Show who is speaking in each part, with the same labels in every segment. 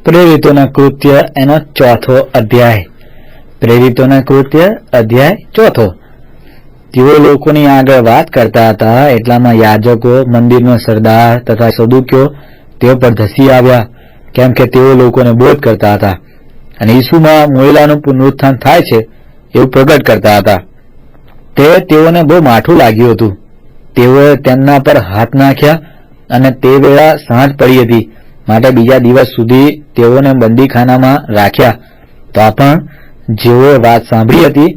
Speaker 1: પ્રેરિતોના કૃત્ય એનો ચોથો અધ્યાય. પ્રેરિતોના કૃત્ય અધ્યાય ચોથો. તેઓ લોકોની આગળ વાત કરતા હતા, એટલામાં યાજકો, મંદિરનો સરદાર તથા સદુક્યો તેઓ પર ધસી આવ્યા, કેમ કે તેઓ લોકોને બોધ કરતા હતા અને ઈસુમાં મોયેલાનું પુનરુત્થાન થાય છે એવું પ્રગટ કરતા હતા. તેઓને બહુ માઠું લાગ્યું હતું. તેઓએ તેમના પર હાથ નાખ્યા અને તે વેળા સાંજ પડી હતી, માટે બીજા દિવસ સુધી તેઓને બંદીખાનામાં રાખ્યા. તો પણ જેઓએ વાત સાંભળી હતી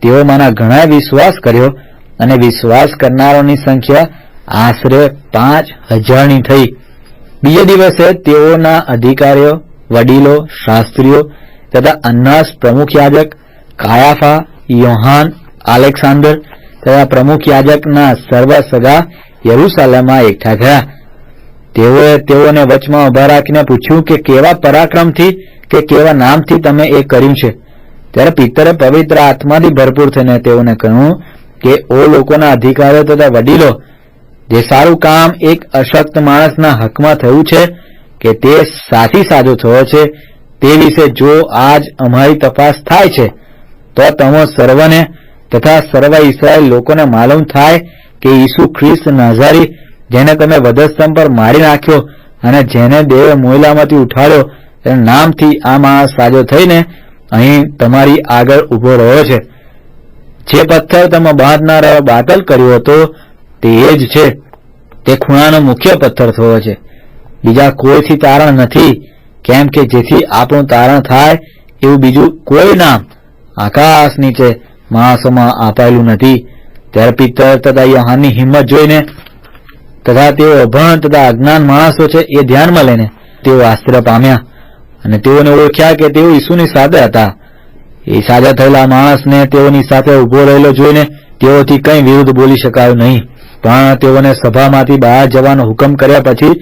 Speaker 1: તેઓમાંના ઘણાએ વિશ્વાસ કર્યો, અને વિશ્વાસ કરનારોની સંખ્યા આશરે 5,000ની થઈ. બીજા દિવસે તેઓના અધિકારીઓ, વડીલો, શાસ્ત્રીઓ તથા અન્નાસ પ્રમુખ યાજક, કાયાફા, યોહાન, આલેક્સાન્ડર તથા પ્રમુખ યાજકના સર્વ સગા યરૂશાલેમમાં એકઠા થયા. તેઓએ તેઓને વચમાં ઉભા રાખીને પૂછ્યું કે કેવા પરાક્રમથી કે કેવા નામથી તમે એ કર્યું છે. ત્યારે પિતરે પવિત્ર આત્માથી ભરપૂર થઈને તેઓને કહ્યું કે ઓ લોકોના અધિકારીઓ તથા વડીલો, જે સારું કામ એક અશક્ત માણસના હકમાં થયું છે કે તે સાથી સાજો થયો છે, તે વિશે જો આજ અમારી તપાસ થાય છે તો તમે સર્વને તથા સર્વ ઇસ્રાયેલ લોકોને માલુમ થાય કે ઈસુ ખ્રિસ્ત નાઝારી, જેને તમે વધસ્તંભ પર મારી નાખ્યો અને જેને દેવે મોયેલામાંથી ઉઠાડ્યો, તેના નામથી આ માણસ સાજો થઈને અહીં તમારી આગળ ઉભો રહ્યો છે. જે પથ્થર તમે બાંધનારાઓ બાતલ કર્યો હતો તે એ જ છે. તે ખૂણાનો મુખ્ય પથ્થર થયો છે. બીજા કોઈથી તારણ નથી, કેમ કે જેથી આપણું તારણ થાય એવું બીજું કોઈ નામ આકાશ નીચે માણસોમાં અપાયેલું નથી. ત્યારે પિતર તથા યોહાનની હિંમત જોઈને તથા તેઓ અભણ તથા અજ્ઞાન માણસો છે એ ધ્યાનમાં લઈને તેઓ આશ્ચર્ય પામ્યા, અને તેઓને ઓળખ્યા કે તેઓ ઈસુની સાથે હતા. એ સાજા થયેલા માણસને તેઓની સાથે ઉભો રહેલો જોઈને તેઓથી કંઈ વિરુદ્ધ બોલી શકાયું નહીં. પણ તેઓને સભામાંથી બહાર જવાનો હુકમ કર્યા પછી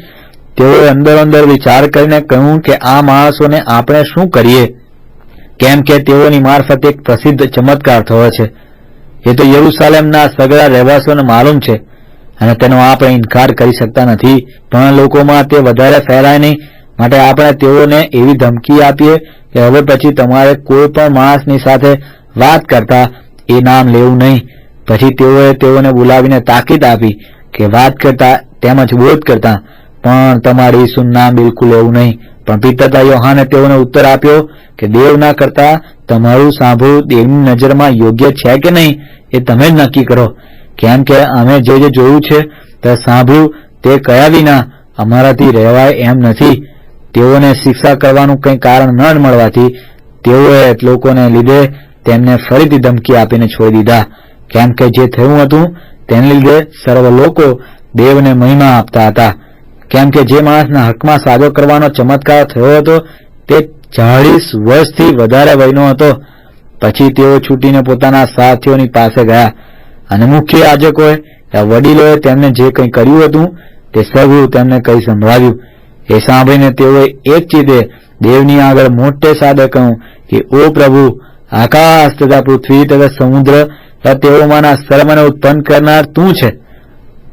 Speaker 1: તેઓએ અંદર વિચાર કરીને કહ્યું કે આ માણસોને આપણે શું કરીએ, કેમ કે તેઓની મારફત એક પ્રસિદ્ધ ચમત્કાર થયો છે. એ તો યરૂશાલેમના સગળા રહેવાસીઓને માલુમ છે અને તેનો આપણે ઇનકાર કરી શકતા નથી. પણ લોકોમાં તે વધારે ફેલાય નહીં, માટે આપણે તેઓને એવી ધમકી આપીએ કે હવે પછી તમારે કોઈ પણ માણસની સાથે વાત કરતા એ નામ લેવું નહીં. પછી તેઓએ તેઓને બોલાવીને તાકીદ આપી કે વાત કરતા તેમજ બોધ કરતા પણ તમારે ઈસુનું નામ બિલકુલ લેવું નહીં. પણ પિતા યોહાને તેઓને ઉત્તર આપ્યો કે દેવ ના કરતા તમારું સાંભળવું દેવની નજરમાં યોગ્ય છે કે નહીં એ તમે જ નક્કી કરો, કેમ કે અમે જે જોયું છે તે સાંભળ્યું તે કયા વિના અમારાથી રહેવાય એમ નથી. તેઓને શિક્ષા કરવાનું કંઈ કારણ ન મળવાથી તેઓએ લોકોને લીધે તેમને ફરીથી ધમકી આપીને છોડી દીધા, કેમ કે જે થયું હતું તેને લીધે સર્વ લોકો દેવને મહિમા આપતા હતા. કેમ કે જે માણસના હકમાં સાજો કરવાનો ચમત્કાર થયો હતો તે 40 વર્ષથી વધારે વયનો હતો. પછી તેઓ છૂટીને પોતાના સાથીઓની પાસે ગયા, અને મુખ્ય યાજકોએ વડીલોએ તેમને જે કંઈ કર્યું હતું તે સગળું તેમને કહી સંભળાવ્યું. એ સાંભળીને તેઓએ એક ચીતે દેવની આગળ મોટે સાદે કહ્યું કે ઓ પ્રભુ, આકાશ તથા પૃથ્વી તથા સમુદ્ર તથા તેઓમાંના સર્વને ઉત્પન્ન કરનાર તું છે.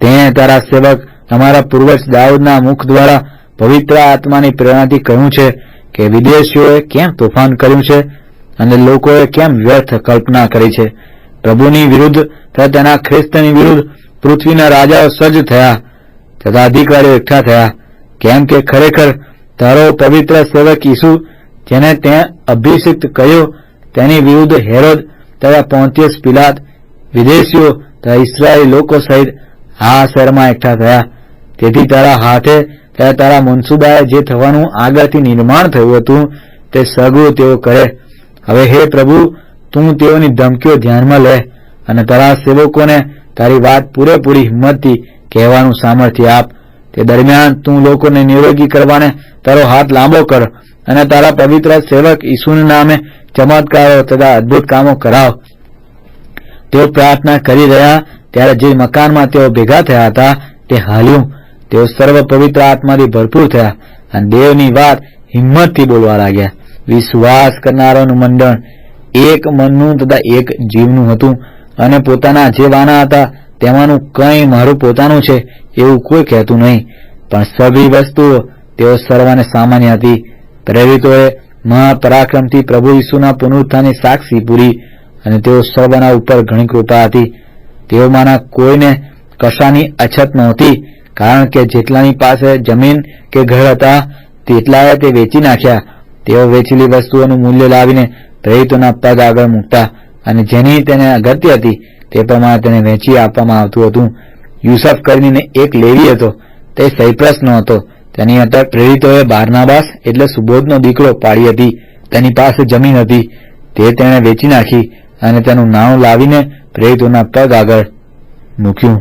Speaker 1: તે તારા સેવક અમારા પૂર્વજ દાઉદના મુખ દ્વારા પવિત્ર આત્માની પ્રેરણાથી કહ્યું છે કે વિદેશીઓએ કેમ તોફાન કર્યું છે અને લોકોએ કેમ વ્યર્થ કલ્પના કરી છે. પ્રભુની વિરુદ્ધ તથા તેના ખ્રિસ્તની વિરુદ્ધ પૃથ્વીના રાજાઓ સજ્જ થયા તથા અધિકારીઓ એકઠા થયા, કેમ કે ખરેખર તારો પવિત્ર સેવક ઈસુ, જેને તે અભિષિક્ત કર્યો, તેની વિરુદ્ધ હેરોદ તથા પોન્તિયસ પિલાત, વિદેશીઓ તથા ઇસ્રાયેલી લોકો સહિત આ શહેરમાં એકઠા થયા. તેથી તારા હાથે તથા તારા મનસુબાએ જે થવાનું આગળથી નિર્માણ થયું હતું તે સગળું તેઓ કરે. હવે હે પ્રભુ, તું તેઓની ધમકીઓ ધ્યાનમાં લે અને તારા સેવકોને તારી વાત પૂરેપૂરી હિંમતથી કહેવાનું સામર્થ્ય આપ. તે દરમિયાન તું લોકોને નિરોગી કરવાને તારો હાથ લાંબો કર અને તારા પવિત્ર સેવક ઈસુના નામે ચમત્કારો તથા અદ્ભુત કામો કરાવ. તેઓ પ્રાર્થના કરી રહ્યા ત્યારે જે મકાનમાં તેઓ ભેગા થયા હતા તે હાલ્યું. તેઓ સર્વ પવિત્ર આત્માથી ભરપૂર થયા અને દેવની વાત હિંમતથી બોલવા લાગ્યા. વિશ્વાસ કરનારાનું મંડળ એક મનનું તથા એક જીવનું હતું, અને પોતાના જે વાના હતા તેમાંનું કંઈ મારું પોતાનું છે એવું કોઈ કહેતું નહીં, પણ સભી વસ્તુઓ તેઓ સર્વને સામાન્ય હતી. પ્રેરિતોએ મહાપરાક્રમથી પ્રભુ ઈસુના પુનરુત્થાનની સાક્ષી પૂરી અને તેઓ સૌના ઉપર ઘણી કૃપા હતી. તેઓમાંના કોઈને કશાની અછત નહોતી, કારણ કે જેટલાની પાસે જમીન કે ઘર હતા તેટલાએ તે વેચી નાખ્યા. તેઓ વેચેલી વસ્તુઓનું મૂલ્ય લાવીને પ્રેરિતોના પગ આગળ મૂકતા અને જેની તેને અગત્ય હતી તે પ્રમાણે તેને વેચી આપવામાં આવતું હતું. યુસફ કરીને એક લેવી હતો, તે સૈપ્રસનો હતો. તેની અંદર પ્રેરિતોએ બારનાબાસ એટલે સુબોધનો દીકરો પાડી હતી. તેની પાસે જમીન હતી, તે તેણે વેચી નાખી અને તેનું નાણું લાવીને પ્રેરિતોના પગ આગળ મૂક્યું.